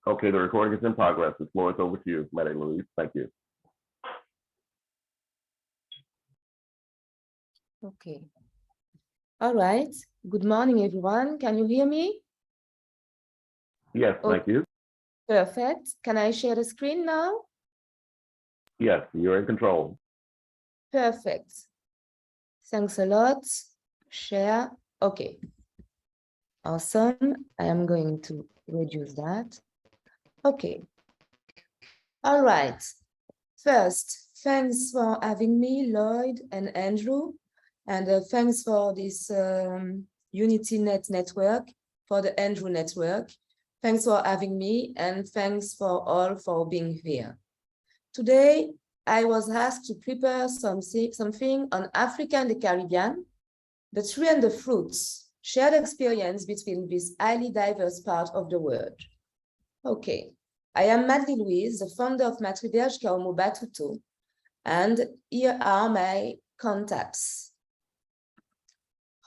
Okay, the recording is in progress. The floor is over to you, Madam Louise. Thank you. Okay. All right. Good morning, everyone. Can you hear me? Yes, thank you. Perfect. Can I share the screen now? Yes, you're in control. Perfect. Thanks a lot. Share. Okay. Awesome. I am going to reduce that. Okay. All right. First, thanks for having me, Lloyd and Andrew. And thanks for this UnityNet network, for the Andrew network. Thanks for having me, and thanks for all for being here. Today, I was asked to prepare something on Africa and the Caribbean, the tree and the fruits, shared experience between this highly diverse part of the world. Okay, I am Madly Louise, the founder of v20220908, and here are my contacts.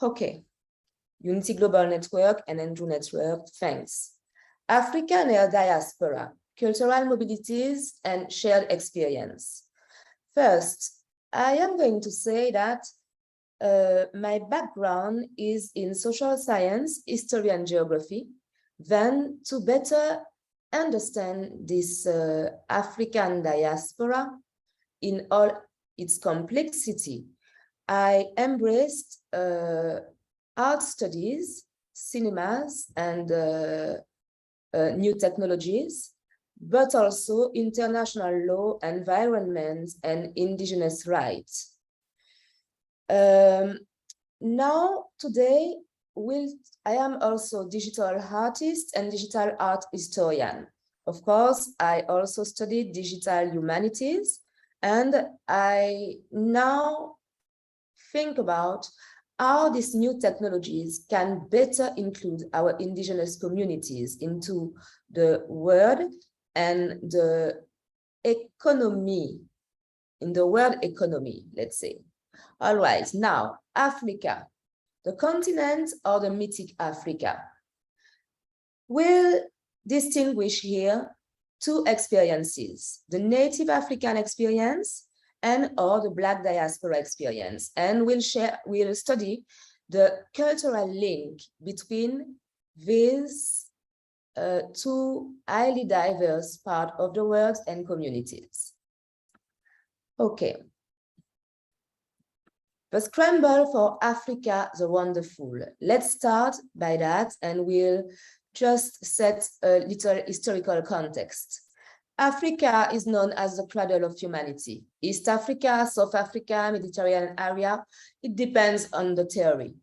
Okay, Unity Global Network and Andrew Network, thanks. Africa and her diaspora, cultural mobilities and shared experience. First, I am going to say that my background is in social science, history and geography. Then to better understand this African diaspora in all its complexity, I embraced art studies, cinemas, and new technologies, but also international law, environment, and indigenous rights. Now, today, I am also digital artist and digital art historian. Of course, I also studied digital humanities, and I now think about how these new technologies can better include our indigenous communities into the world and the economy, in the world economy, let's say. All right, now, Africa, the continent or the mythic Africa. We'll distinguish here two experiences, the native African experience and or the Black diaspora experience. And we'll study the cultural link between these two highly diverse parts of the world and communities. Okay. The scramble for Africa the Wonderful. Let's start by that, and we'll just set a little historical context. Africa is known as the cradle of humanity. East Africa, South Africa, Mediterranean area, it depends on the theory.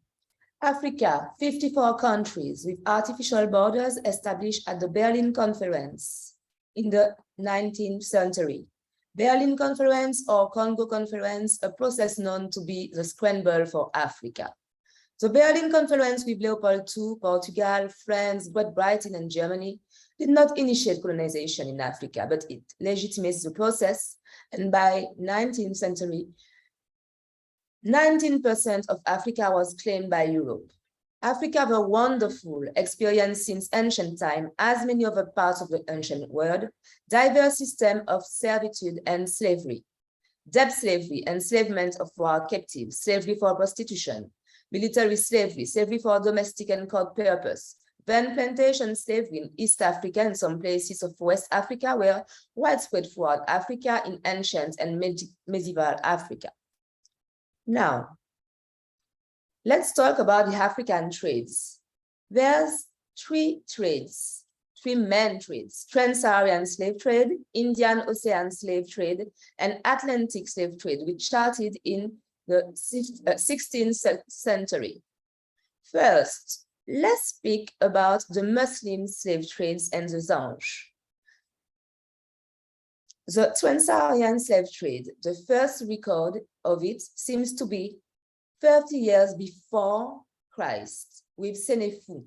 Africa, 54 countries with artificial borders established at the Berlin Conference in the 19th century. Berlin Conference or Congo Conference, a process known to be the scramble for Africa. The Berlin Conference with Leopold II, Portugal, France, Great Britain, and Germany did not initiate colonization in Africa, but it legitimates the process. And by 19th century, 19% of Africa was claimed by Europe. Africa, the wonderful experience since ancient time, as many other parts of the ancient world, diverse system of servitude and slavery, debt slavery, enslavement of war captives, slavery for prostitution, military slavery, slavery for domestic and court purpose, then plantation slavery in East Africa and some places of West Africa were widespread throughout Africa in ancient and medieval Africa. Now, let's talk about the African trades. There's three main trades: Trans-Saharan slave trade, Indian Ocean slave trade, and Atlantic slave trade, which started in the 16th century. First, let's speak about the Muslim slave trades and the Zanj. The Trans-Saharan slave trade, the first record of it seems to be 30 years before Christ, with Senefu,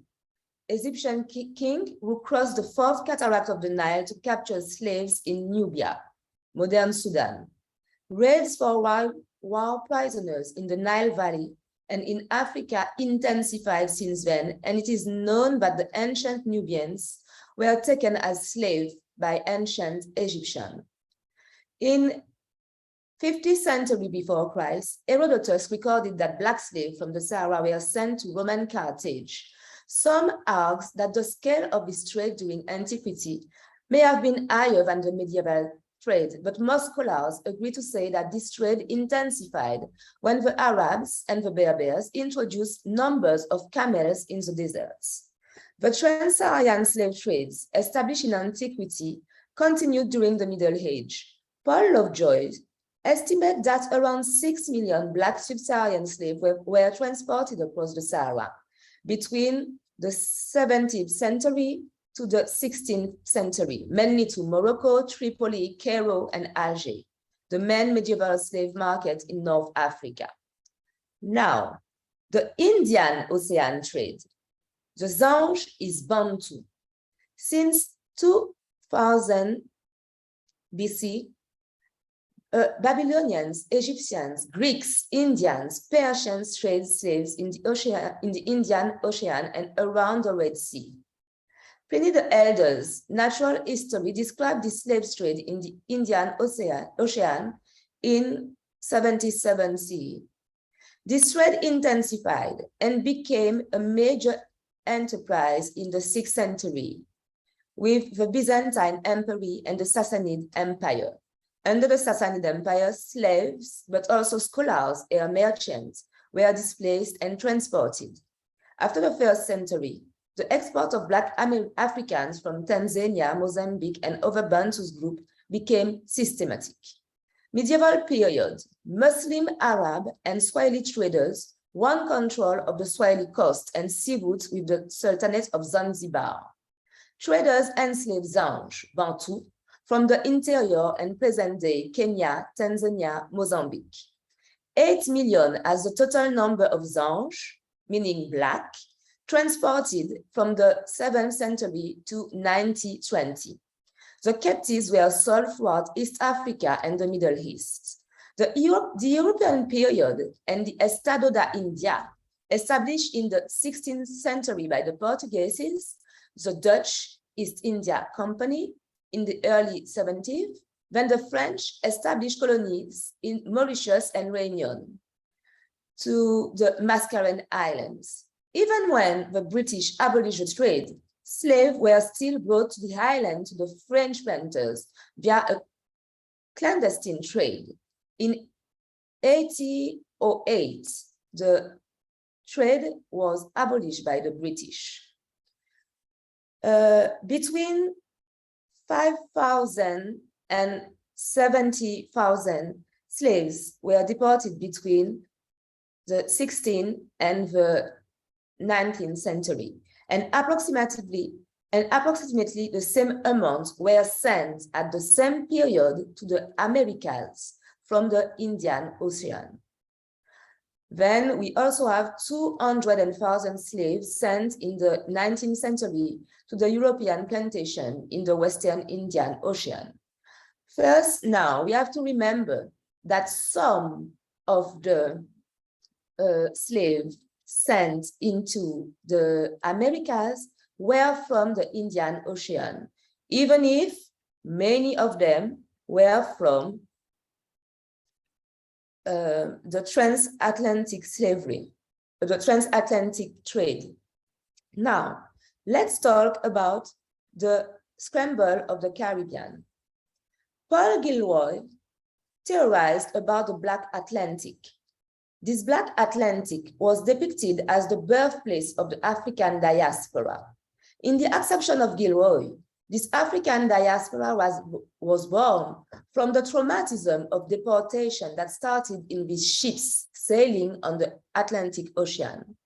Egyptian king who crossed the fourth cataract of the Nile to capture slaves in Nubia, modern Sudan. Raids for war prisoners in the Nile Valley and in Africa intensified since then, and it is known that the ancient Nubians were taken as slaves by ancient Egyptians. In 50th century before Christ, Herodotus recorded that black slaves from the Sahara were sent to Roman Carthage. Some argue that the scale of this trade during antiquity may have been higher than the medieval trade, but most scholars agree to say that this trade intensified when the Arabs and the Berbers introduced numbers of camels in the deserts. The trans-Saharan slave trades established in antiquity continued during the Middle Age. Paul Lovejoy estimates that around 6 million Black sub-Saharan slaves were transported across the Sahara between the 17th century to the 16th century, mainly to Morocco, Tripoli, Cairo, and Algiers, the main medieval slave market in North Africa. Now, the Indian Ocean trade. The Zanj is Bantu. Since 2000 BC, Babylonians, Egyptians, Greeks, Indians, Persians traded slaves in the Indian Ocean and around the Red Sea. Pliny the Elder's natural history described the slave trade in the Indian Ocean in 77 CE. This trade intensified and became a major enterprise in the 6th century with the Byzantine Empire and the Sassanid Empire. Under the Sassanid Empire, slaves, but also scholars and merchants were displaced and transported. After the 1st century, the export of Black Africans from Tanzania, Mozambique, and other Bantu groups became systematic. Medieval period, Muslim, Arab, and Swahili traders won control of the Swahili coast and sea routes with the Sultanate of Zanzibar. Traders enslaved Zanj, Bantu, from the interior and present-day Kenya, Tanzania, Mozambique. 8 million as the total number of Zanj, meaning black, transported from the 7th century to 1920. The captives were sold throughout East Africa and the Middle East. The European period and the Estado da India, established in the 16th century by the Portuguese, the Dutch East India Company in the early 70s, then the French established colonies in Mauritius and Réunion to the Mascarenes Islands. Even when the British abolished the trade, slaves were still brought to the island to the French planters via a clandestine trade. In 1808, the trade was abolished by the British. Between 5,000 and 70,000 slaves were deported between the 16th and the 19th century, and approximately the same amount were sent at the same period to the Americas from the Indian Ocean. Then we also have 200,000 slaves sent in the 19th century to the European plantation in the Western Indian Ocean. First, now we have to remember that some of the slaves sent into the Americas were from the Indian Ocean, even if many of them were from the transatlantic slavery, the transatlantic trade. Now, let's talk about the scramble of the Caribbean. Paul Gilroy theorized about the Black Atlantic. This Black Atlantic was depicted as the birthplace of the African diaspora. In the acception of Gilroy, this African diaspora was born from the traumatism of deportation that started in these ships sailing on the Atlantic Ocean.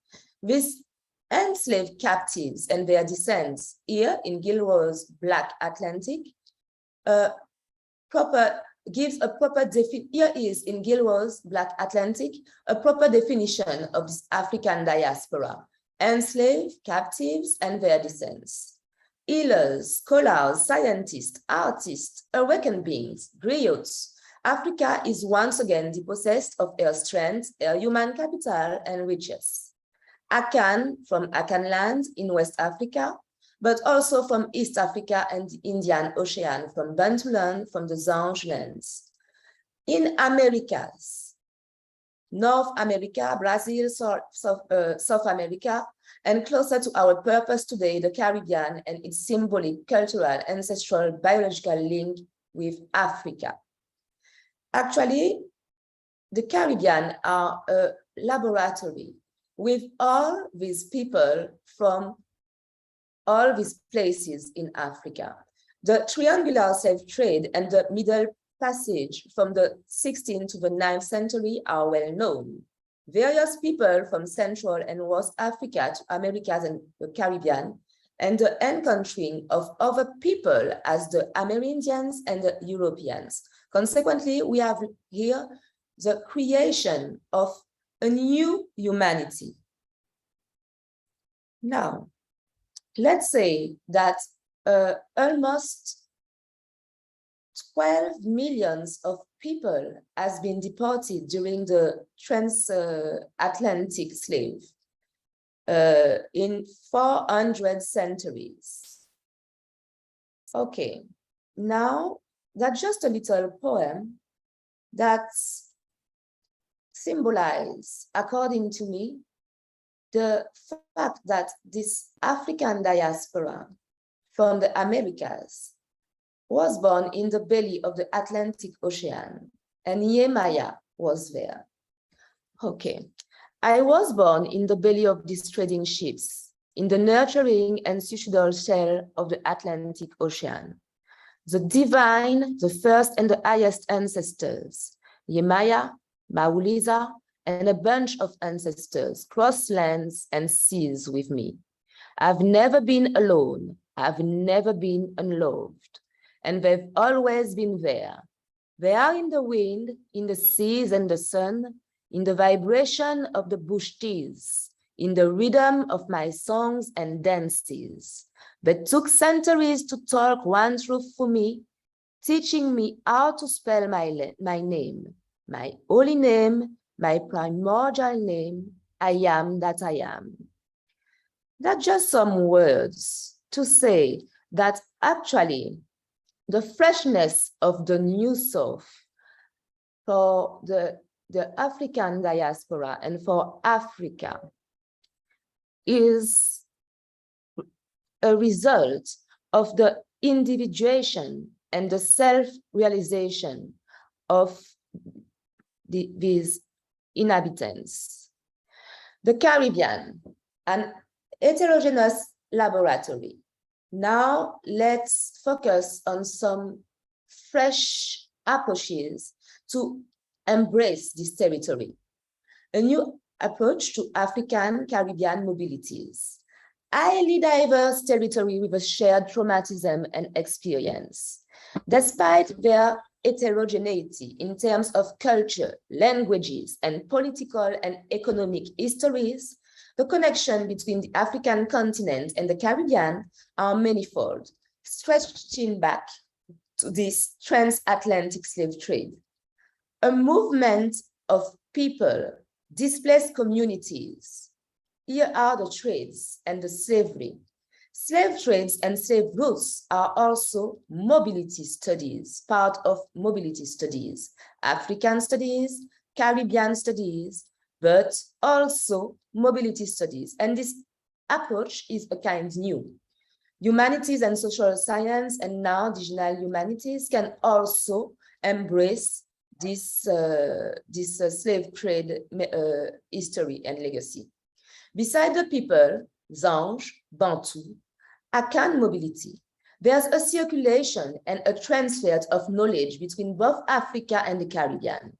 These enslaved captives and their descendants, here in Gilroy's Black Atlantic, gives a proper definition of this African diaspora: enslaved, captives, and their descendants. Healers, scholars, scientists, artists, awakened beings, griots, Africa is once again dispossessed of her strength, her human capital, and riches. Akan from Akan land in West Africa, but also from East Africa and the Indian Ocean, from Bantu land, from the Zanj lands. In Americas, North America, Brazil, South America, and closer to our purpose today, the Caribbean and its symbolic, cultural, ancestral, biological link with Africa. Actually, the Caribbean are a laboratory with all these people from all these places in Africa. The triangular slave trade and the Middle Passage from the 16th to the 9th century are well known. Various people from Central and West Africa to Americas and the Caribbean, and the encountering of other people as the Amerindians and the Europeans. Consequently, we have here the creation of a new humanity. Now, let's say that almost 12 millions of people has been deported during the transatlantic slave in 400 centuries. Okay, now that's just a little poem that symbolizes, according to me, the fact that this African diaspora from the Americas was born in the belly of the Atlantic Ocean, and Yemaya was there. Okay, I was born in the belly of these trading ships, in the nurturing and suicidal shell of the Atlantic Ocean. The divine, the first and the highest ancestors, Yemaya, Mauliza, and a bunch of ancestors crossed lands and seas with me. I've never been alone. I've never been unloved. And they've always been there. They are in the wind, in the seas and the sun, in the vibration of the bush trees, in the rhythm of my songs and dances. They took centuries to talk one truth for me, teaching me how to spell my name, my holy name, my primordial name, I am that I am. That's just some words to say that actually the freshness of the new South for the African diaspora and for Africa is a result of the individuation and the self-realization of these inhabitants. The Caribbean, an heterogeneous laboratory. Now let's focus on some fresh approaches to embrace this territory. A new approach to African Caribbean mobilities. Highly diverse territory with a shared traumatism and experience. Despite their heterogeneity in terms of culture, languages, and political and economic histories, the connection between the African continent and the Caribbean are manifold, stretching back to this transatlantic slave trade. A movement of people, displaced communities. Here are the trades and the slavery. Slave trades and slave routes are also mobility studies, part of mobility studies, African studies, Caribbean studies, but also mobility studies. And this approach is a kind new. Humanities and social science and now digital humanities can also embrace this slave trade history and legacy. Beside the people, Zanj, Bantu, Akan mobility, there's a circulation and a transfer of knowledge between both Africa and the Caribbean.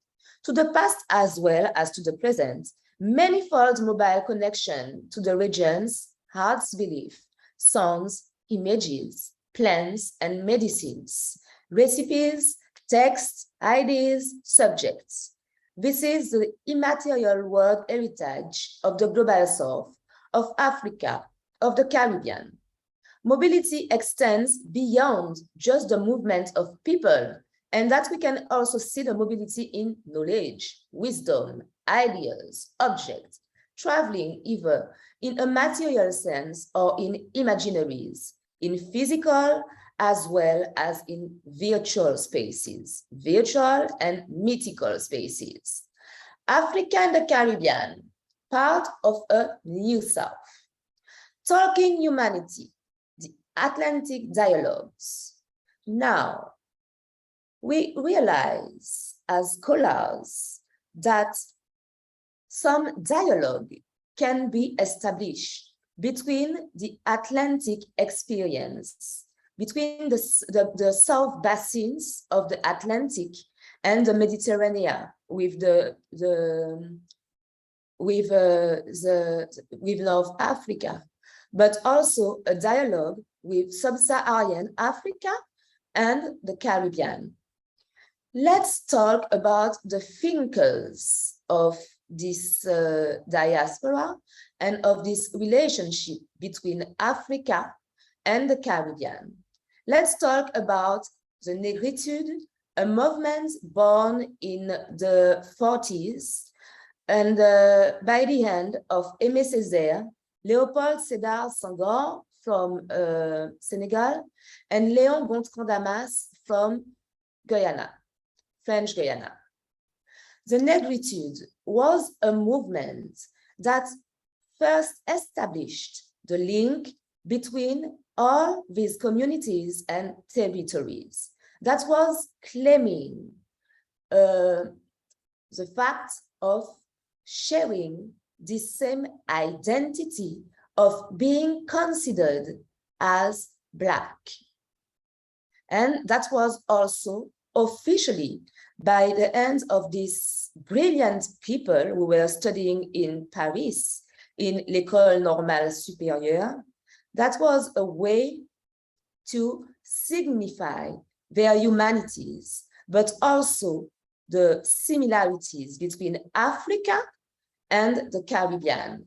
To the past as well as to the present, manifold mobile connection to the region's heart's belief, songs, images, plants and medicines, recipes, texts, ideas, subjects. This is the immaterial world heritage of the global South, of Africa, of the Caribbean. Mobility extends beyond just the movement of people and that we can also see the mobility in knowledge, wisdom, ideas, objects, traveling either in a material sense or in imaginaries, in physical as well as in virtual spaces, virtual and mythical spaces. Africa and the Caribbean, part of a new South. Talking humanity, the Atlantic dialogues. Now, we realize as scholars that some dialogue can be established between the Atlantic experience, between the South basins of the Atlantic and the Mediterranean with North Africa, but also a dialogue with Sub-Saharan Africa and the Caribbean. Let's talk about the thinkers of this diaspora and of this relationship between Africa and the Caribbean. Let's talk about the Negritude, a movement born in the 40s and by the hand of Aimé Césaire, Léopold Sédar Senghor from Senegal, and Léon Gontran Damas from Guyana, French Guyana. The Negritude was a movement that first established the link between all these communities and territories, that was claiming the fact of sharing the same identity of being considered as Black. And that was also officially by the end of these brilliant people who were studying in Paris, in l'École Normale Supérieure. That was a way to signify their humanities, but also the similarities between Africa and the Caribbean.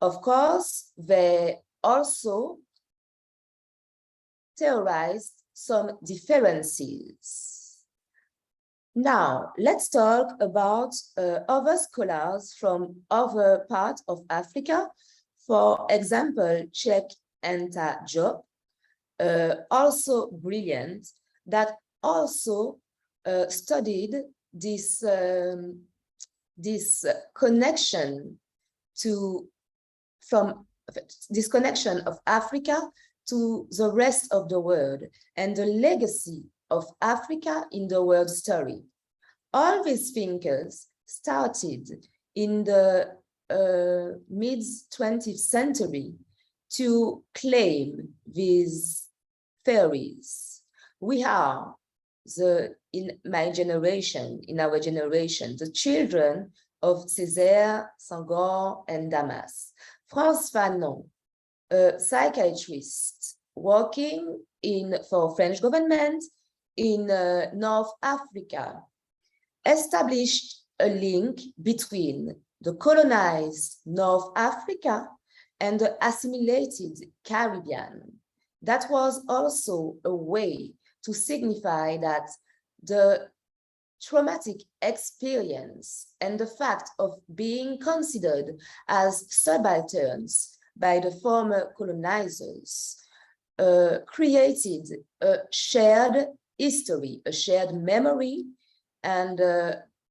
Of course, they also theorized some differences. Now, let's talk about other scholars from other parts of Africa. For example, Cheikh Anta Diop, also brilliant, that also studied this connection this connection of Africa to the rest of the world and the legacy of Africa in the world story. All these thinkers started in the mid-20th century to claim these theories. We are in my generation, in our generation, the children of Césaire, Senghor, and Damas. Frantz Fanon, a psychiatrist working for French government in North Africa, established a link between the colonized North Africa and the assimilated Caribbean. That was also a way to signify that the traumatic experience and the fact of being considered as subalterns by the former colonizers created a shared history, a shared memory, and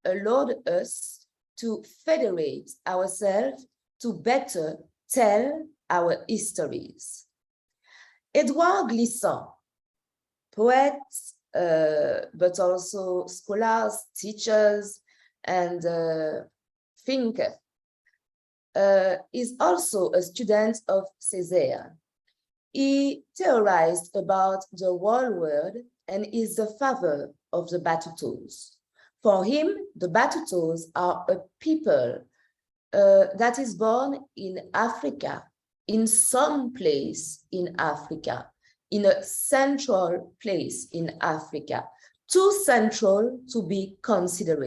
allowed us to federate ourselves to better tell our histories. Edouard Glissant, poet, but also scholars, teachers, and thinker, is also a student of Césaire. He theorized about the whole world and is the father of the Batutos. For him, the Batutos are a people that is born in Africa, in some place in Africa, in a central place in Africa, too central to be considered.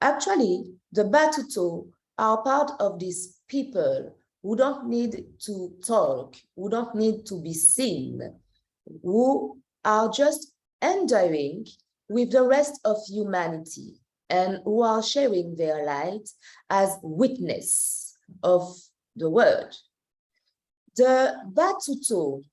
Actually, the Batuto are part of these people who don't need to talk, who don't need to be seen, who are just enduring with the rest of humanity and who are sharing their light as witness of the world. The Batuto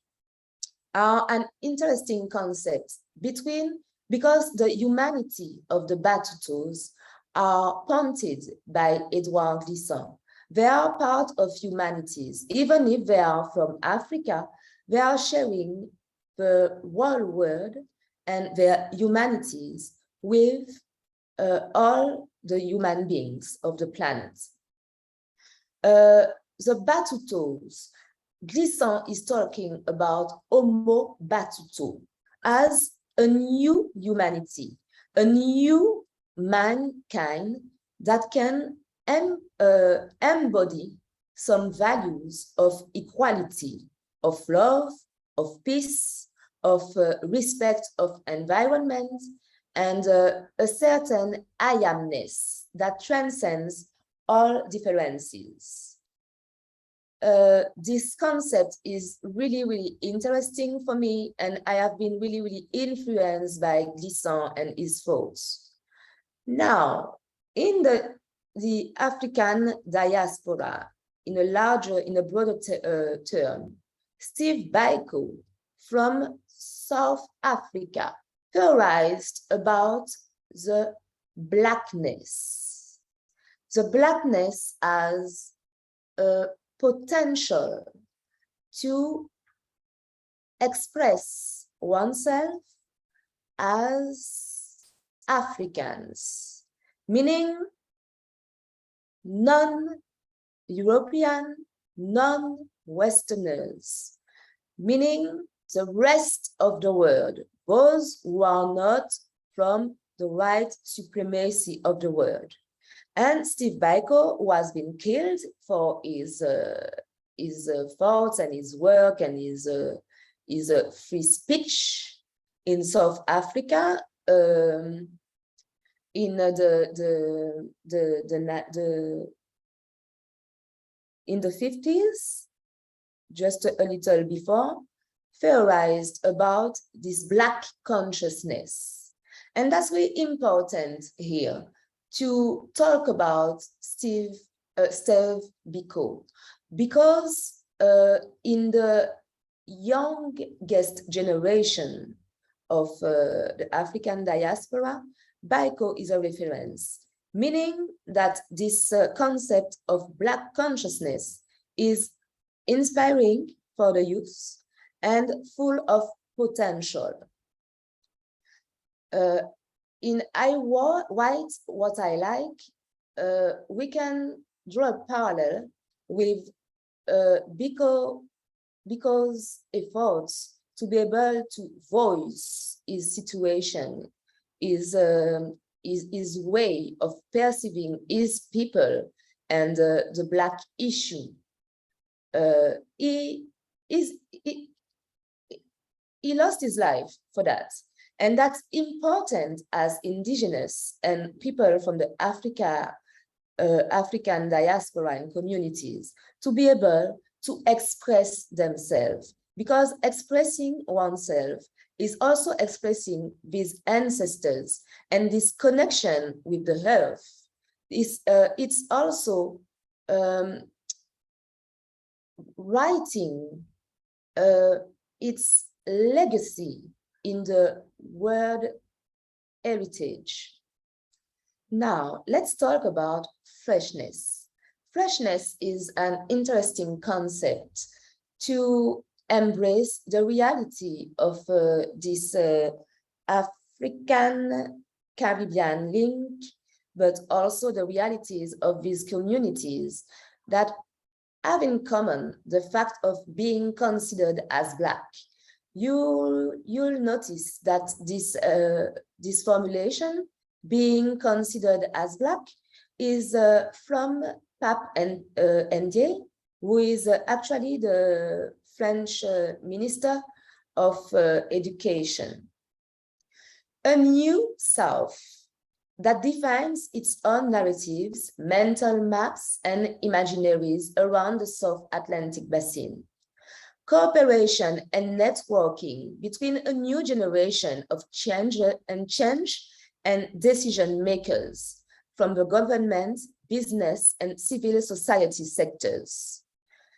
are an interesting concept because the humanity of the Batutos are prompted by Edouard Glissant. They are part of humanities. Even if they are from Africa, they are sharing the whole world and their humanities with all the human beings of the planet. The Batutos, Glissant is talking about Homo Batuto as a new humanity, a new mankind that can embody some values of equality, of love, of peace, of respect of environment, and a certain I amness that transcends all differences. This concept is really, really interesting for me, and I have been really, really influenced by Glissant and his thoughts. Now, in the African diaspora, in a broader term, Steve Biko from South Africa theorized about the blackness. The blackness as a potential to express oneself as Africans, meaning non-European, non-Westerners, meaning the rest of the world, those who are not from the white supremacy of the world. And Steve Biko, who has been killed for his thoughts and his work and his free speech in South Africa, in the 50s, just a little before, theorized about this Black consciousness. And that's very important here to talk about Steve Biko, because in the youngest generation of the African diaspora, Biko is a reference, meaning that this concept of Black consciousness is inspiring for the youth and full of potential. In I Write What I Like, we can draw a parallel with Biko's efforts to be able to voice his situation, his way of perceiving his people and the Black issue. He lost his life for that. And that's important as indigenous and people from the African diaspora and communities to be able to express themselves, because expressing oneself is also expressing these ancestors and this connection with the earth. It's also writing its legacy in the world heritage. Now, let's talk about freshness. Freshness is an interesting concept to embrace the reality of this African-Caribbean link, but also the realities of these communities that have in common the fact of being considered as Black. You'll notice that this formulation, being considered as Black, is from Pape Ndiaye, who is actually the French Minister of Education. A new South that defines its own narratives, mental maps, and imaginaries around the South Atlantic Basin. cooperation and networking between a new generation of change and decision makers from the government, business, and civil society sectors.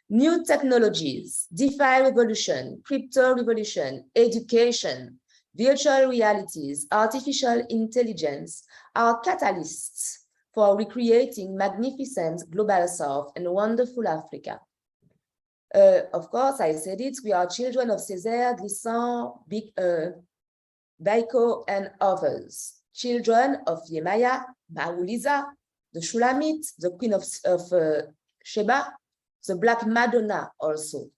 New technologies, DeFi revolution, crypto revolution, education, virtual realities, artificial intelligence are catalysts for recreating magnificent global South and wonderful Africa. Of course, I said it, we are children of Césaire, Glissant, Baiko, and others. Children of Yemaya, Mauliza, the Shulamite, the Queen of Sheba, the Black Madonna also.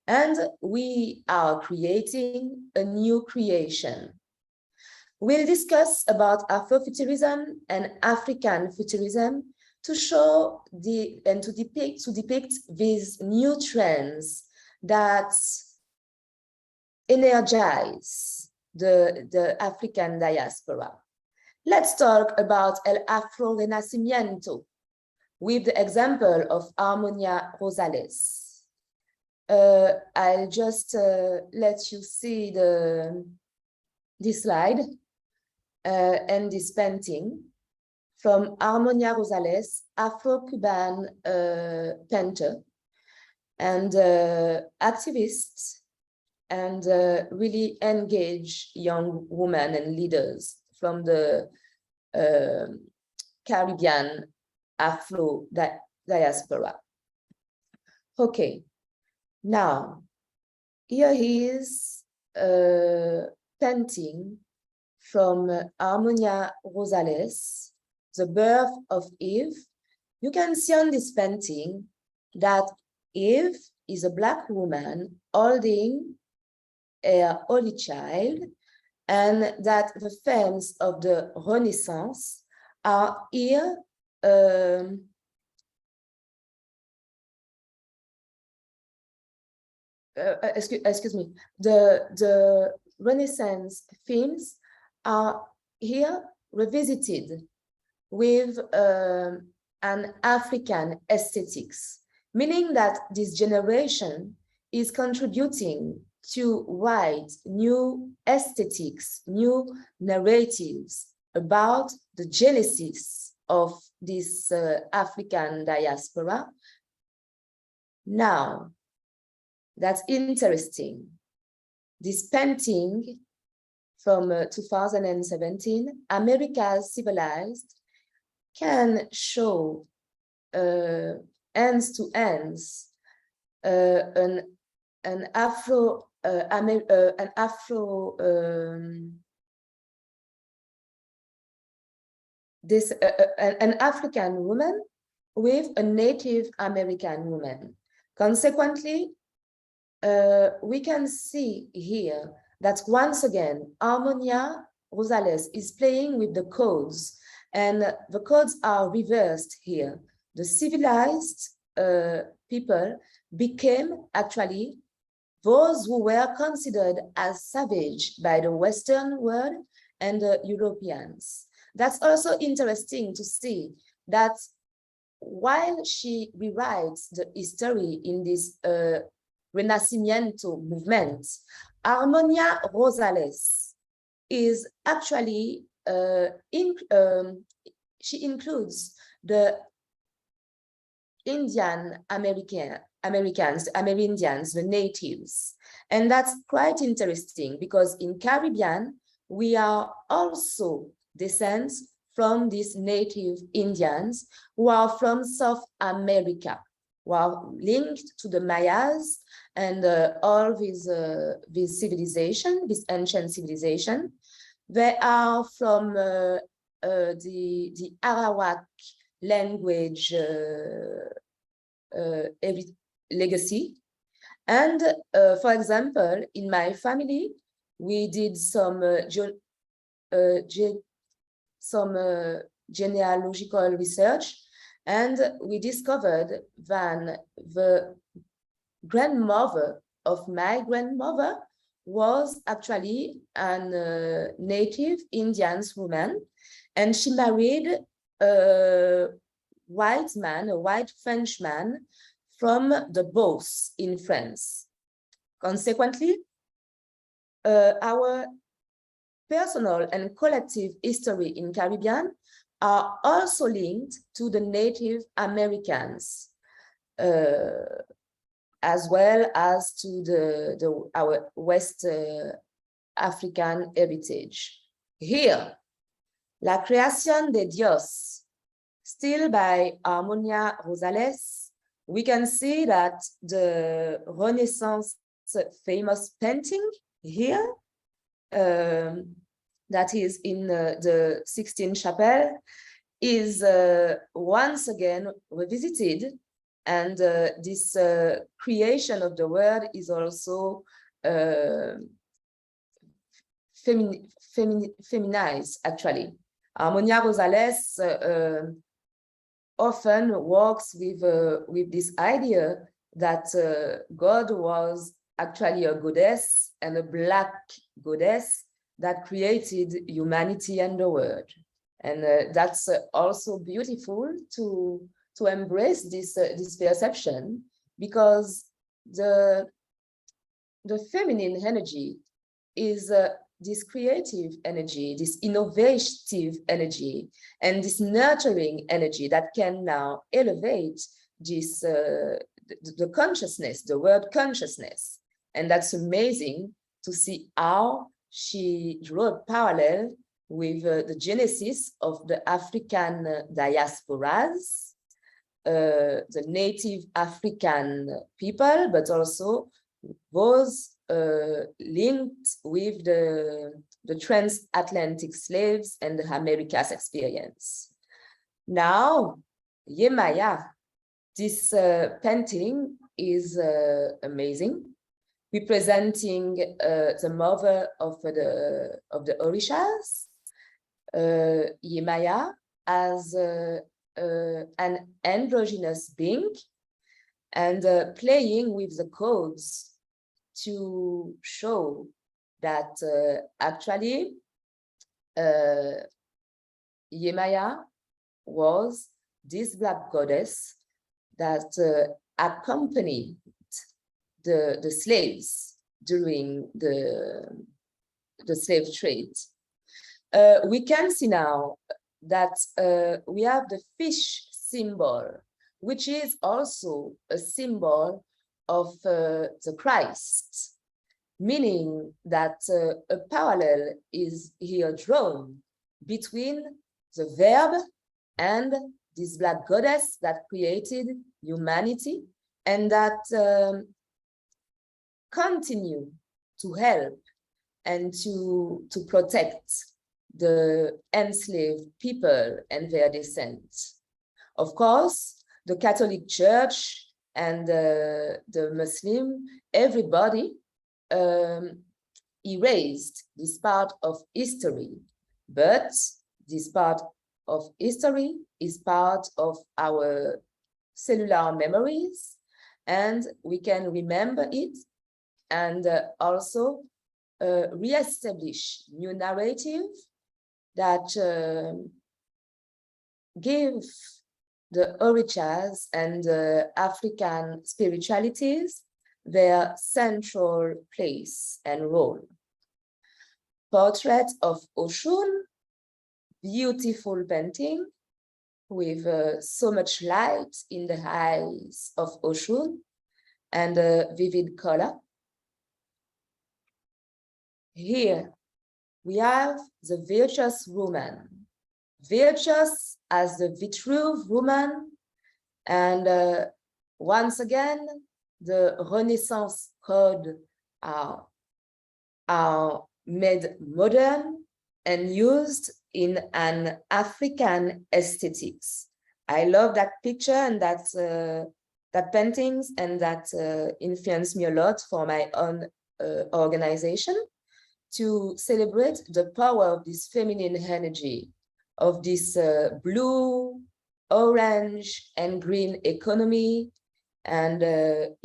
And we are creating a new creation. We'll discuss about Afrofuturism and African futurism to show and to depict these new trends that energize the African diaspora. Let's talk about El Afro Renacimiento with the example of Harmonia Rosales. I'll just let you see this slide and this painting from Harmonia Rosales, Afro-Cuban painter and activist, and really engaged young women and leaders from the Caribbean Afro diaspora. Okay, now here is a painting from Harmonia Rosales, The Birth of Eve. You can see on this painting that Eve is a Black woman holding a holy child, and that the themes of the Renaissance are here excuse me, the Renaissance themes are here revisited with an African aesthetics, meaning that this generation is contributing to write new aesthetics, new narratives about the genesis of this African diaspora. Now, that's interesting. This painting from 2017, America's Civilized, can show ends to ends an African woman with a Native American woman. Consequently, we can see here that once again, Harmonia Rosales is playing with the codes, and the codes are reversed here. The civilized people became actually those who were considered as savage by the Western world and the Europeans. That's also interesting to see that while she rewrites the history in this Renacimiento movement, Harmonia Rosales is actually, she includes the Indian Americans, Amerindians, the natives. And that's quite interesting because in Caribbean, we are also descendants from these native Indians who are from South America, who are linked to the Mayas and all these civilization, this ancient civilization. They are from the Arawak language legacy. And for example, in my family, we did some genealogical research, and we discovered that the grandmother of my grandmother was actually a native Indian woman, and she married a white man, a white Frenchman from the Beauce in France. Consequently, our personal and collective history in Caribbean are also linked to the Native Americans, as well as to our West African heritage. Here, La Creación de Dios, still by Harmonia Rosales, we can see that the Renaissance famous painting here, that is in the Sixtine Chapel, is once again revisited, and this creation of the word is also feminized, actually. Harmonia Rosales often works with this idea that God was actually a goddess, and a Black goddess that created humanity and the world. And that's also beautiful to embrace this perception, because the feminine energy is this creative energy, this innovative energy, and this nurturing energy that can now elevate this the consciousness, the word consciousness. And that's amazing to see how she drew a parallel with the genesis of the African diasporas, the native African people, but also those linked with the transatlantic slaves and the Americas experience. Now, Yemaya, this painting is amazing, representing the mother of the Orishas, Yemaya, as an androgynous being, and playing with the codes to show that actually Yemaya was this Black goddess that accompanied the slaves during the slave trade. We can see now that we have the fish symbol, which is also a symbol of the Christ, meaning that a parallel is here drawn between the verb and this Black goddess that created humanity, and that continue to help and to protect the enslaved people and their descent. Of course, the Catholic Church and the Muslim, everybody erased this part of history, but this part of history is part of our cellular memories, and we can remember it and also re-establish new narrative that give the Orishas and African spiritualities their central place and role. Portrait of Oshun, beautiful painting with so much light in the eyes of Oshun and vivid color. Here we have the virtuous woman, virtuous as the Vitruve woman, and once again the Renaissance code are made modern and used in an African aesthetics. I love that picture and that paintings, and that influenced me a lot for my own organization, to celebrate the power of this feminine energy, of this blue, orange, and green economy and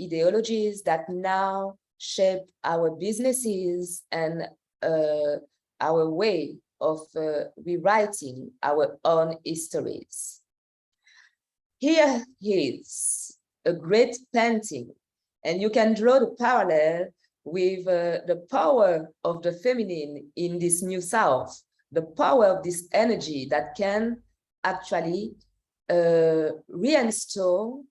ideologies that now shape our businesses and our way of rewriting our own histories. Here is a great painting, and you can draw the parallel with the power of the feminine in this new South, the power of this energy that can actually reinstall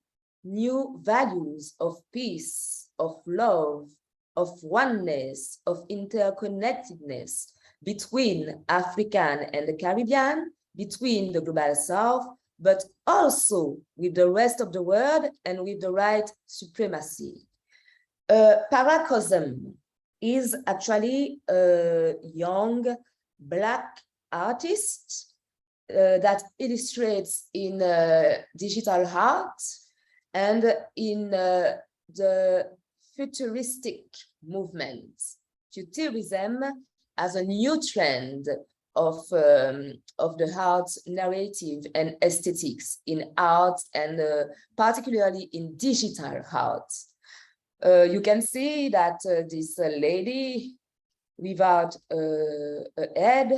new values of peace, of love, of oneness, of interconnectedness between African and the Caribbean, between the global South, but also with the rest of the world and with the white supremacy. Paracosm is actually a young Black artist that illustrates in digital art and in the futuristic movement. Futurism as a new trend of the art narrative and aesthetics in art and particularly in digital art. You can see that this lady without a head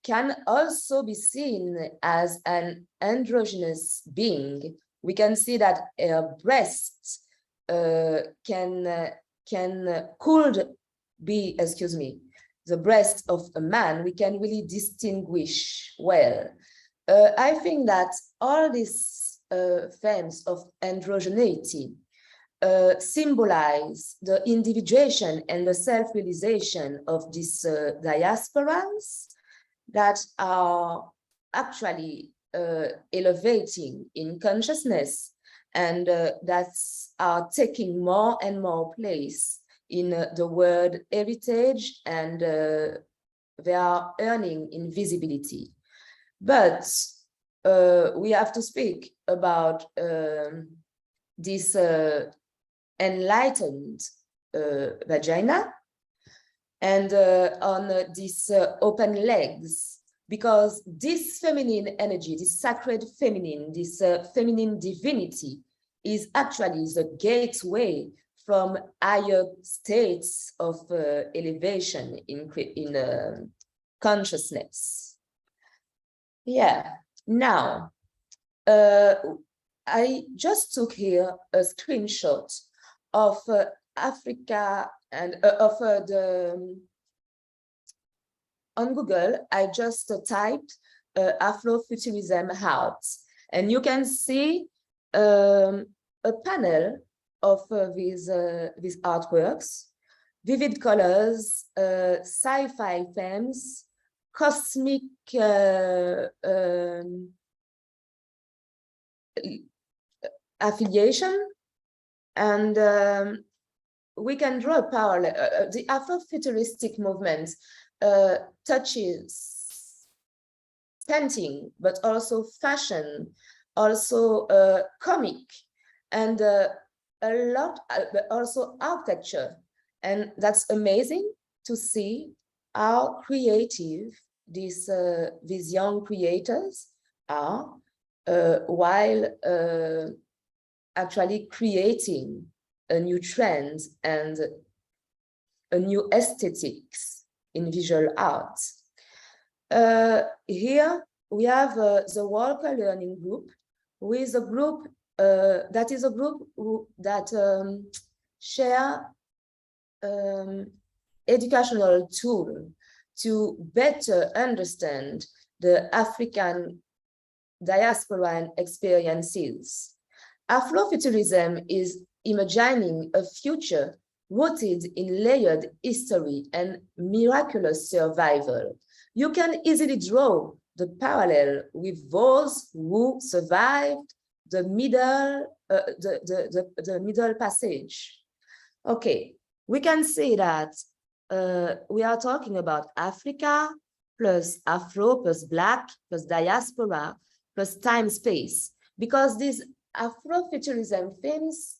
can also be seen as an androgynous being. We can see that her breasts could be, excuse me, the breast of a man. We can really distinguish well. I think that all these themes of androgyny symbolize the individuation and the self-realization of these diasporas that are actually elevating in consciousness and that are taking more and more place in the world heritage, and they are earning invisibility. But we have to speak about this enlightened vagina and on these open legs, because this feminine energy, this sacred feminine, this feminine divinity is actually the gateway from higher states of elevation in consciousness. Yeah, now, I just took here a screenshot of Africa and on Google. I just typed Afrofuturism art, and you can see a panel of these artworks, vivid colors, sci-fi themes, cosmic affiliation, and we can draw a parallel. The Afrofuturistic movement touches painting, but also fashion, also comic, and a lot, also architecture. And that's amazing to see how creative these young creators are, while actually creating a new trend and a new aesthetics in visual art. Here we have the Walker Learning Group, who is a group that share educational tool to better understand the African diasporan experiences. Afrofuturism is imagining a future rooted in layered history and miraculous survival. You can easily draw the parallel with those who survived the middle passage. Okay, we can say that we are talking about Africa plus Afro plus Black plus diaspora plus time space, because this Afrofuturism themes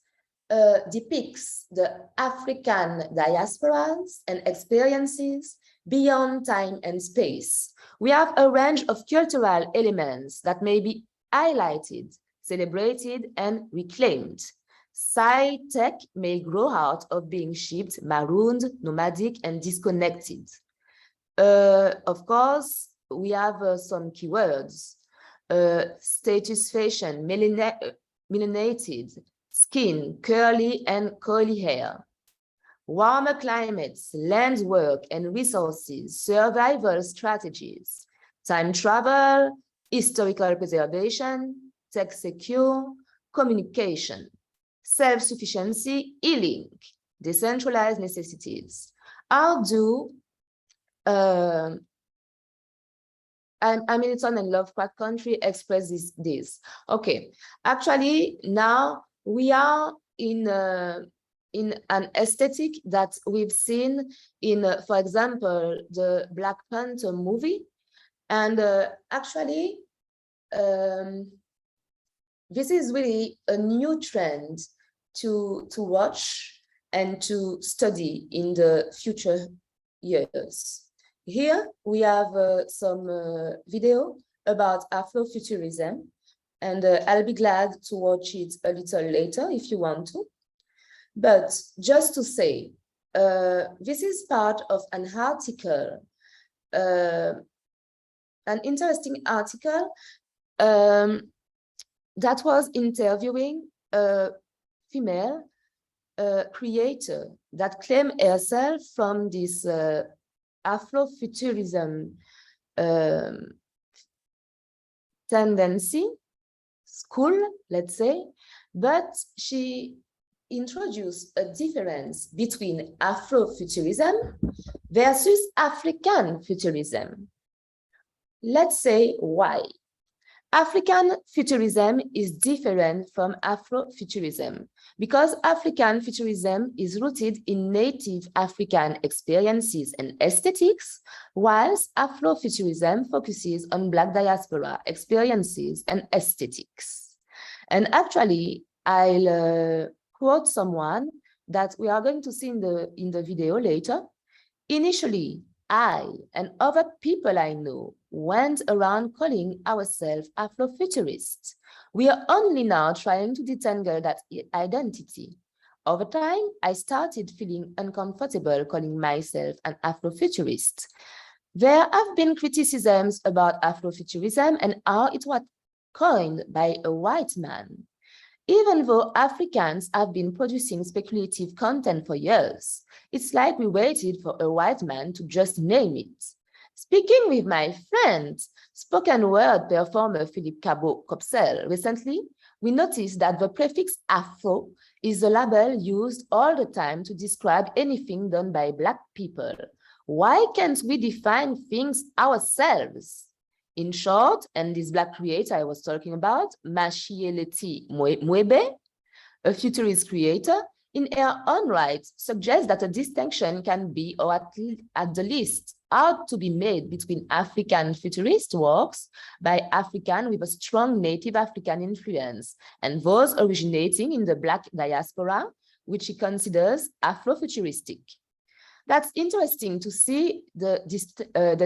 depicts the African diasporas and experiences beyond time and space. We have a range of cultural elements that may be highlighted, celebrated, and reclaimed. Sci-tech may grow out of being shipped, marooned, nomadic, and disconnected. Of course, we have some keywords: status fashion, melanated, skin, curly and coily hair. warmer climates, land work and resources, survival strategies, time travel, historical preservation, tech secure, communication, self-sufficiency, healing, decentralized necessities. How do Hamilton and Lovecraft Country express this? Okay, actually now we are in an aesthetic that we've seen in, for example, the Black Panther movie. And actually, this is really a new trend to watch and to study in the future years. Here we have some video about Afrofuturism, and I'll be glad to watch it a little later if you want to. But just to say, this is part of an article, an interesting article that was interviewing a female creator that claimed herself from this Afrofuturism tendency, school, let's say, but she introduced a difference between Afrofuturism versus African futurism. Let's say why. African futurism is different from Afrofuturism because African futurism is rooted in native African experiences and aesthetics, whilst Afrofuturism focuses on Black diaspora experiences and aesthetics. And actually, I'll quote someone that we are going to see in the video later. Initially, I and other people I know went around calling ourselves Afrofuturists. We are only now trying to detangle that identity. Over time, I started feeling uncomfortable calling myself an Afrofuturist. There have been criticisms about Afrofuturism and how it was coined by a white man. Even though Africans have been producing speculative content for years, it's like we waited for a white man to just name it. Speaking with my friend, spoken word performer Philippe Cabot-Copsel recently, we noticed that the prefix Afro is a label used all the time to describe anything done by Black people. Why can't we define things ourselves? In short, and this Black creator I was talking about, Mashieleti Mwebe, a futurist creator, in her own right, suggests that a distinction can be, or at the least, ought to be made between African futurist works by African with a strong native African influence and those originating in the Black diaspora, which she considers Afrofuturistic. That's interesting to see the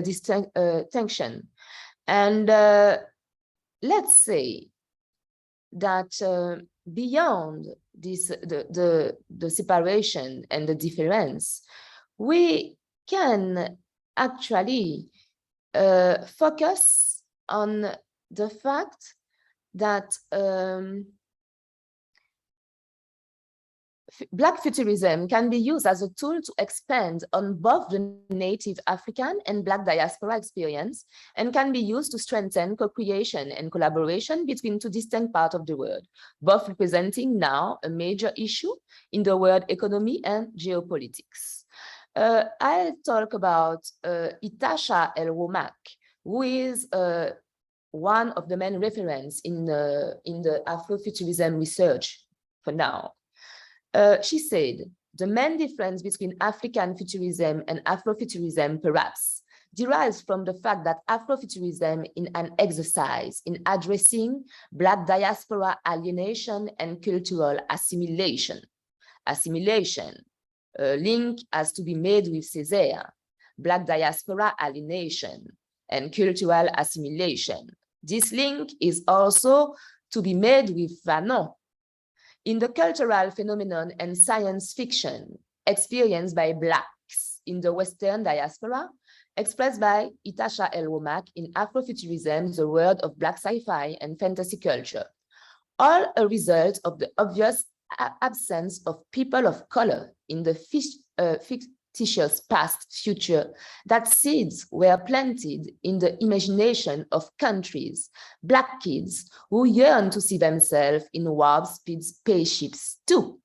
distinction. And let's say that beyond this, the separation and the difference, we can actually focus on the fact that Black futurism can be used as a tool to expand on both the native African and Black diaspora experience, and can be used to strengthen co-creation and collaboration between two distinct parts of the world, both representing now a major issue in the world economy and geopolitics. I'll talk about Itasha El-Womak, who is one of the main references in the Afrofuturism research for now. She said, the main difference between African futurism and Afrofuturism perhaps derives from the fact that Afrofuturism is an exercise in addressing Black diaspora alienation and cultural assimilation. Assimilation, a link has to be made with Césaire, Black diaspora alienation and cultural assimilation. This link is also to be made with Fanon. In the cultural phenomenon and science fiction experienced by Blacks in the Western diaspora, expressed by Itasha El-Womak in Afrofuturism, the world of Black sci-fi and fantasy culture, all a result of the obvious absence of people of color in the fictitious past future, that seeds were planted in the imagination of countries, Black kids who yearn to see themselves in warp speed spaceships too.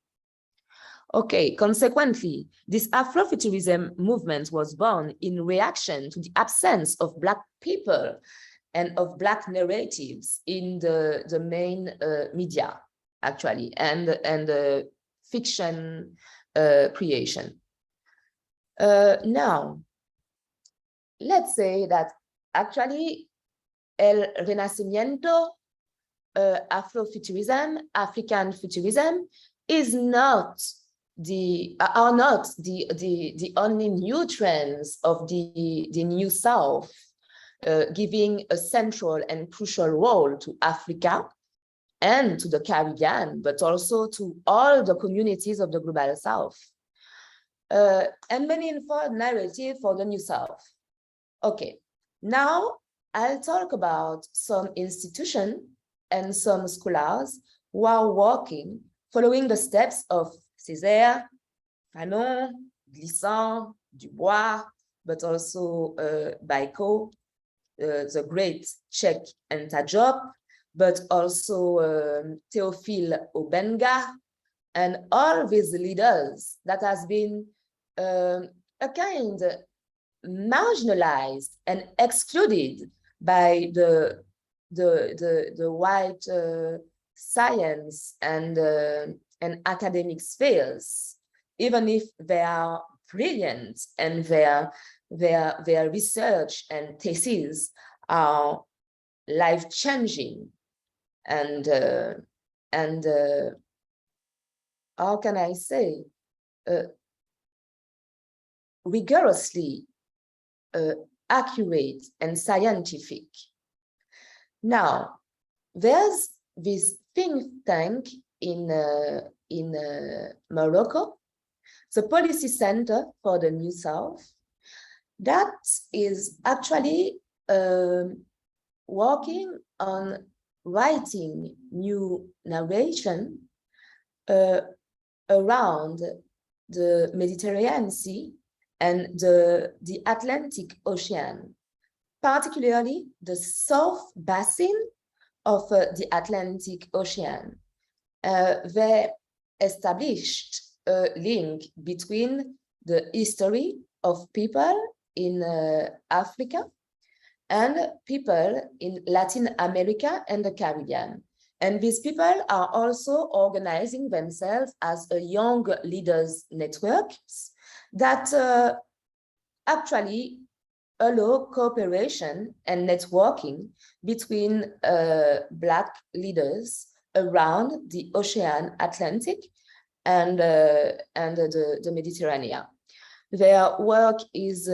Okay, consequently, this Afrofuturism movement was born in reaction to the absence of Black people and of Black narratives in the main media, actually, and fiction creation. Now, let's say that actually El Renacimiento, Afrofuturism, African futurism is not the only new trends of the New South, giving a central and crucial role to Africa and to the Caribbean, but also to all the communities of the Global South. And meaningful narrative for the New South. Okay, now I'll talk about some institutions and some scholars who are working following the steps of Césaire, Fanon, Glissant, Dubois, but also Bajko, the great Czech Antajop, but also Théophile Obenga, and all these leaders that has been a kind marginalized and excluded by the white science and academic spheres, even if they are brilliant and their research and theses are life-changing and how can I say, rigorously accurate and scientific. Now, there's this think tank in Morocco, the Policy Center for the New South, that is actually working on writing new narration around the Mediterranean Sea and the Atlantic Ocean, particularly the South Basin of the Atlantic Ocean. They established a link between the history of people in Africa and people in Latin America and the Caribbean. And these people are also organizing themselves as a young leaders networks that actually allow cooperation and networking between Black leaders around the Ocean Atlantic and the Mediterranean. Their work is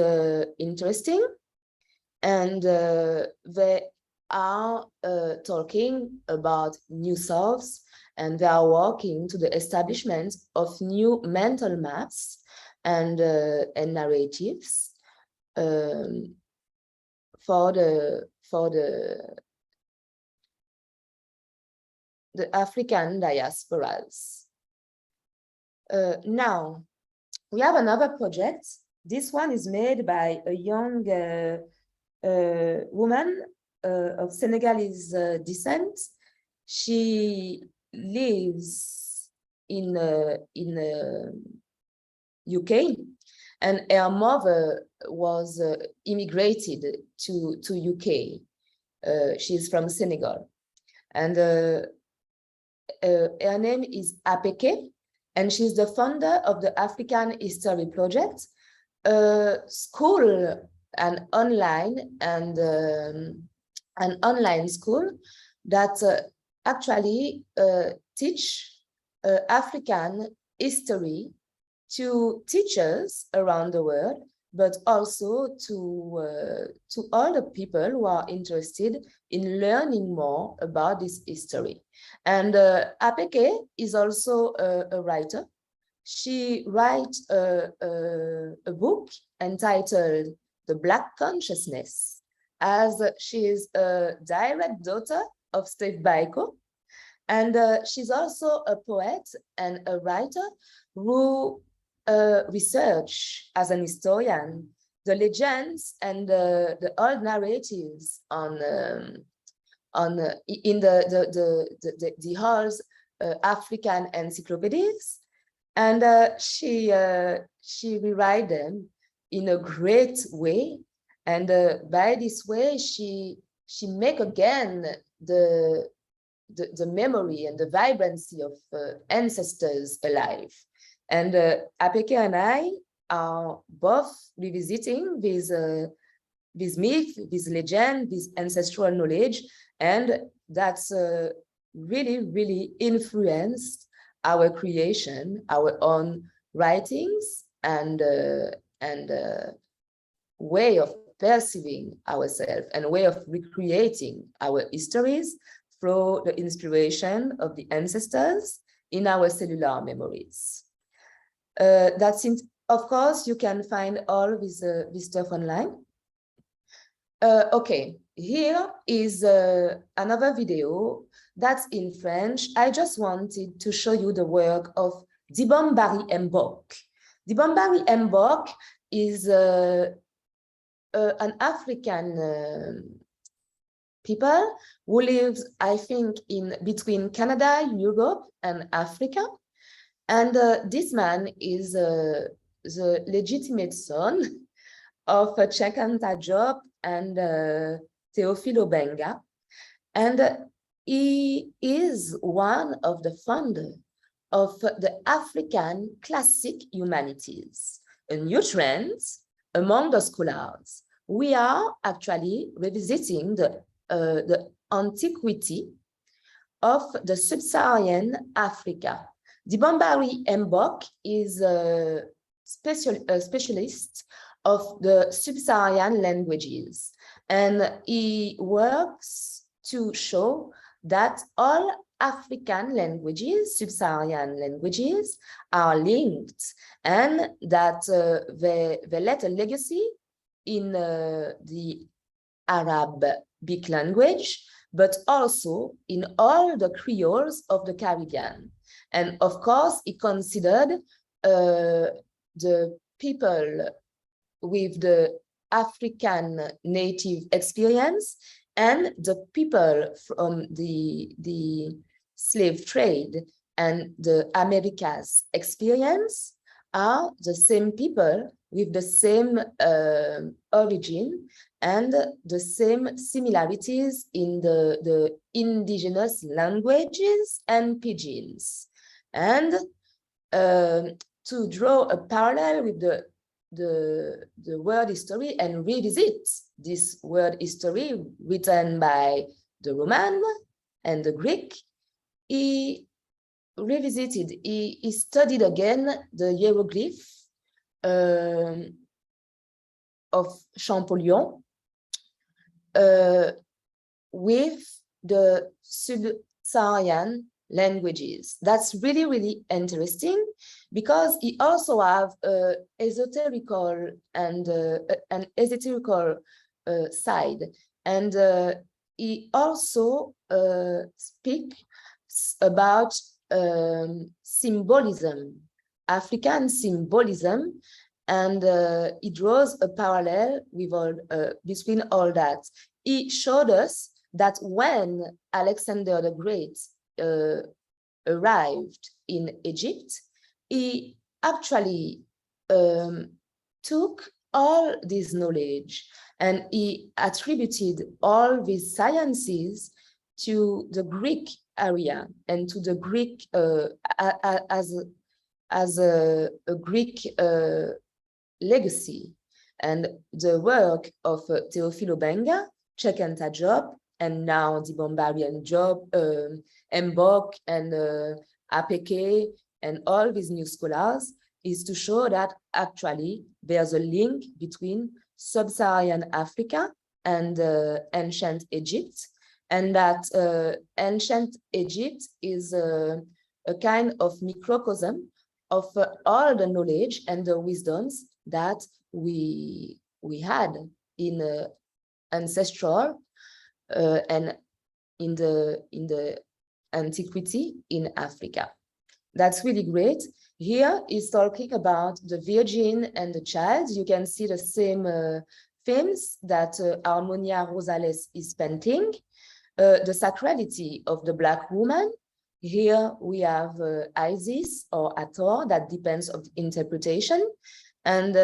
interesting, and they are talking about New Souths, and they are working to the establishment of new mental maps and narratives for the African diasporas. Now, we have another project. This one is made by a young woman of Senegalese descent. She lives in UK, and her mother was immigrated to UK. She's from Senegal, and her name is AHIABGA, and she's the founder of the African History Project, a school, an online school that actually teach African history to teachers around the world, but also to all the people who are interested in learning more about this history. And AHIABGA is also a writer. She writes a book entitled The Black Consciousness, as she is a direct daughter of Steve Biko. And she's also a poet and a writer who research as an historian the legends and the old narratives in the whole African encyclopedias, and she rewrite them in a great way, and by this way she make again the memory and the vibrancy of ancestors alive. And AHIABGA and I are both revisiting this myth, this legend, this ancestral knowledge, and that's really influenced our creation, our own writings, and way of perceiving ourselves and way of recreating our histories through the inspiration of the ancestors in our cellular memories. That's it. Of course, you can find all this stuff online. Okay, here is another video that's in French. I just wanted to show you the work of Dibombari Mbok. Dibombari Mbok is an African people who lives, I think, in between Canada, Europe, and Africa. And this man is the legitimate son of Chekanta Job and Teofilo Benga. And he is one of the founders of the African classic humanities, a new trend among the scholars. We are actually revisiting the antiquity of the sub-Saharan Africa. Dibombari Mbok is a specialist of the sub-Saharan languages, and he works to show that all African languages, sub-Saharan languages, are linked, and that they left a legacy in the Arabic language, but also in all the creoles of the Caribbean. And of course, he considered the people with the African native experience and the people from the slave trade and the Americas experience are the same people with the same origin and the same similarities in the indigenous languages and pidgins. And to draw a parallel with the world history and revisit this world history written by the Roman and the Greek, he revisited, he studied again the hieroglyph of Champollion with the sub-Saharan languages. That's really interesting, because he also have esoterical and an esoterical side, and he also speaks about symbolism, African symbolism, and he draws a parallel with all, between all that. He showed us that when Alexander the Great arrived in Egypt, he actually took all this knowledge and he attributed all these sciences to the Greek area and to the Greek as a Greek legacy. And the work of Teofilo Benga, Chekanta Job, and now Dibombari and Job, Mbok and AHIABGA, and all these new scholars, is to show that actually there's a link between sub-Saharan Africa and ancient Egypt, and that ancient Egypt is a kind of microcosm of all the knowledge and the wisdoms that we had in ancestral and in the antiquity in Africa. That's really great. Here is talking about the Virgin and the Child. You can see the same themes that Harmonia Rosales is painting. The sacrality of the Black woman. Here we have Isis or Hathor, that depends on the interpretation. And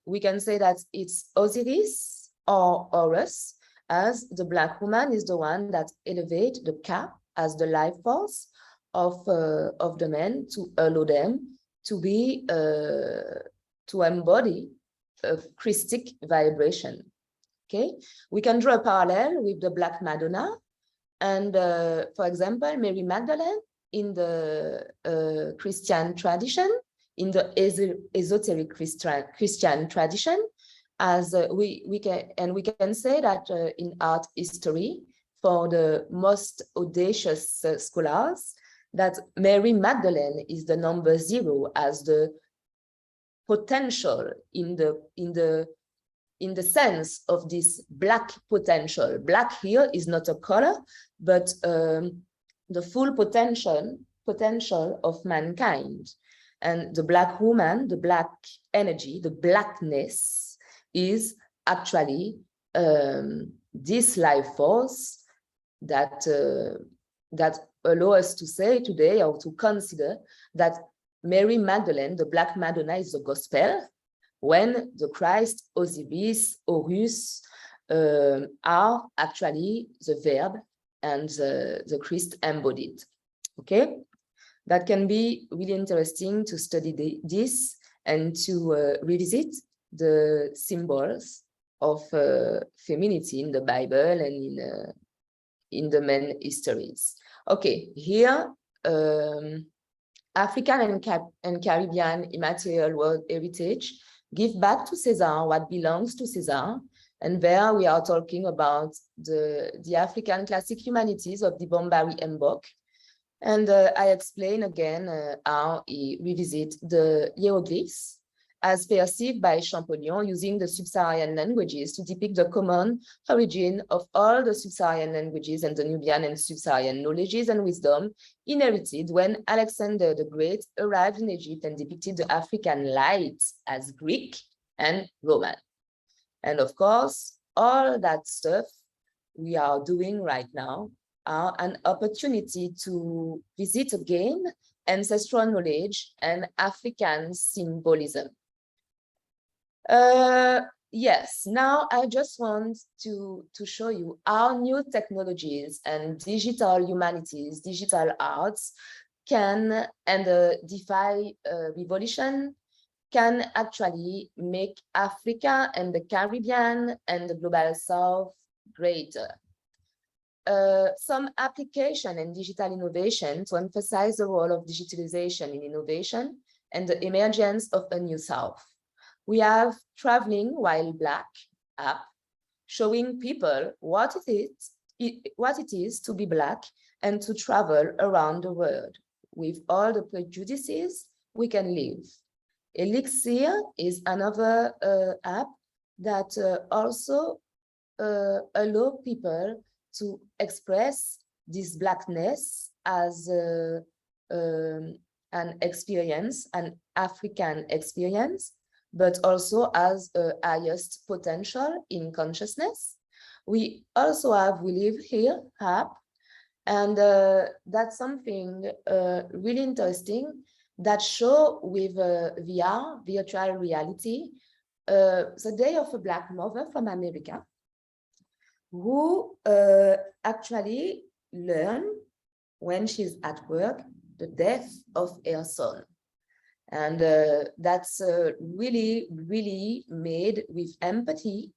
we can say that it's Osiris or Horus, as the Black woman is the one that elevates the Ka as the life force of the men to allow them to be, to embody a Christic vibration. Okay, we can draw a parallel with the Black Madonna. And for example, Mary Magdalene in the Christian tradition, in the esoteric Christian tradition, as we can say that in art history, for the most audacious scholars, that Mary Magdalene is the number 0 as the potential in the sense of this Black potential. Black here is not a color, but the full potential of mankind. And the Black woman, the Black energy, the Blackness is actually this life force that allow us to say today, or to consider, that Mary Magdalene, the Black Madonna, is the gospel, when the Christ, Osiris, Horus are actually the verb and the Christ embodied. Okay, that can be really interesting to study this and to revisit the symbols of femininity in the Bible and in the men histories. Okay, here African and Caribbean immaterial world heritage give back to César what belongs to César. And there we are talking about the African classic humanities of the Bombari Mbok. And I explain again how he revisit the hieroglyphs as perceived by Champollion using the sub-Saharan languages to depict the common origin of all the sub-Saharan languages and the Nubian and sub-Saharan knowledges and wisdom inherited when Alexander the Great arrived in Egypt and depicted the African light as Greek and Roman. And of course, all that stuff we are doing right now are an opportunity to visit again ancestral knowledge and African symbolism. Yes, now I just want to show you how new technologies and digital humanities, digital arts can, and DeFi revolution can actually make Africa and the Caribbean and the Global South greater. Some application and digital innovation to emphasize the role of digitalization in innovation and the emergence of a new South. We have Traveling While Black app, showing people what it is to be Black and to travel around the world with all the prejudices we can live. Elixir is another app that also allow people to express this Blackness as an experience, an African experience, but also as a highest potential in consciousness. We also have We Live Here app, and that's something really interesting that show with VR, virtual reality, the day of a Black mother from America, who actually learn when she's at work the death of her son. And that's really, really made with empathy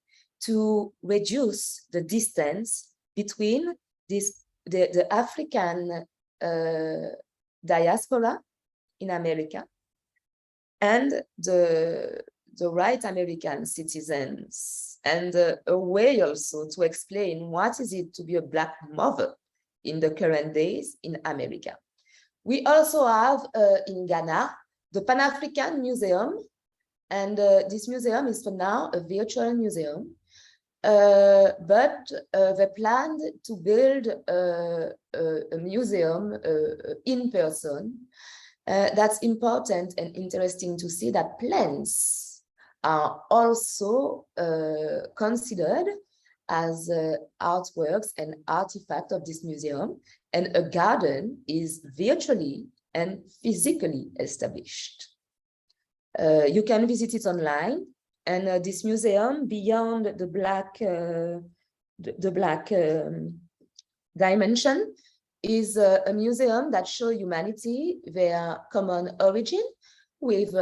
to reduce the distance between the African diaspora in America and the white American citizens, and a way also to explain what is it to be a Black mother in the current days in America. We also have in Ghana the Pan-African Museum, and this museum is for now a virtual museum, but they planned to build a museum in person, That's important and interesting to see that plants are also considered as artworks and artifacts of this museum, and a garden is virtually and physically established. You can visit it online, and this museum, beyond the black dimension, is a museum that shows humanity their common origin with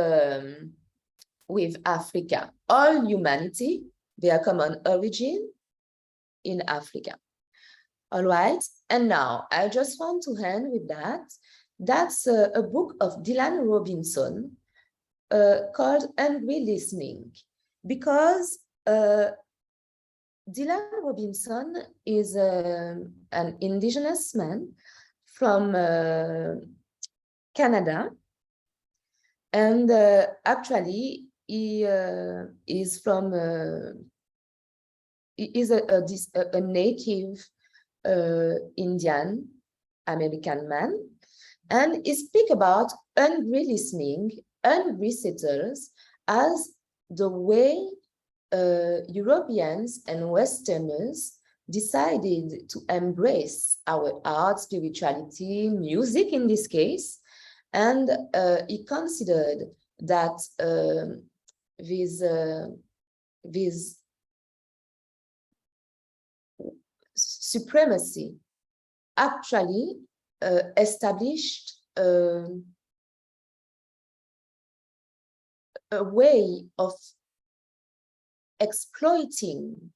Africa. All humanity, their common origin in Africa. All right, and now I just want to end with that. That's a book of Dylan Robinson called Hungry Listening, because Dylan Robinson is an Indigenous man from Canada, and actually he is from he is a native Indian American man, and he speaks about hungry listening, hungry settlers, as the way Europeans and Westerners decided to embrace our art, spirituality, music in this case, and he considered that this supremacy actually established a way of exploiting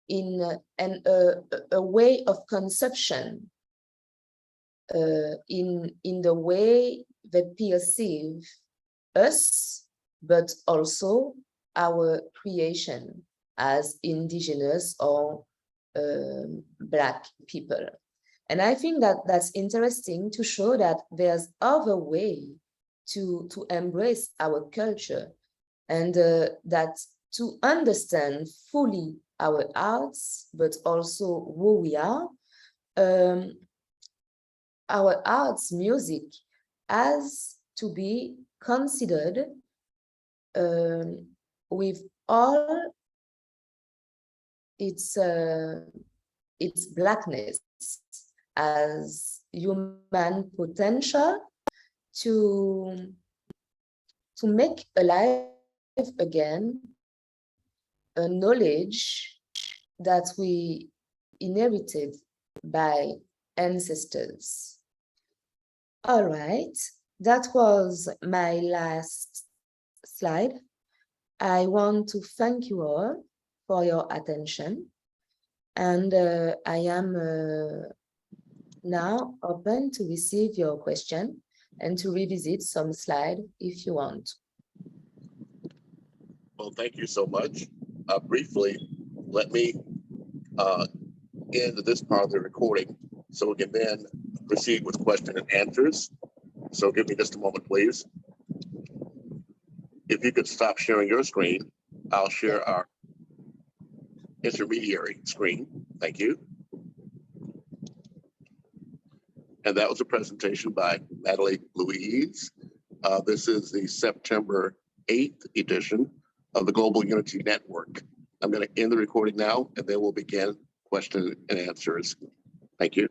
in a way of consumption in the way they perceive us, but also our creation as Indigenous or Black people. And I think that that's interesting to show that there's other way to embrace our culture, and that to understand fully our arts, but also who we are, our arts, music, has to be considered with all its blackness as human potential to make alive again a knowledge that we inherited by ancestors. All right, that was my last slide. I want to thank you all for your attention, and I am now open to receive your question and to revisit some slide if you want. Well, thank you so much. Briefly, let me end this part of the recording so we can then proceed with question and answers. So give me just a moment, please. If you could stop sharing your screen, I'll share our intermediary screen. Thank you. And that was a presentation by Natalie Louise. This is the September 8th edition of the Global Unity Network. I'm going to end the recording now, and then we'll begin question and answers. Thank you.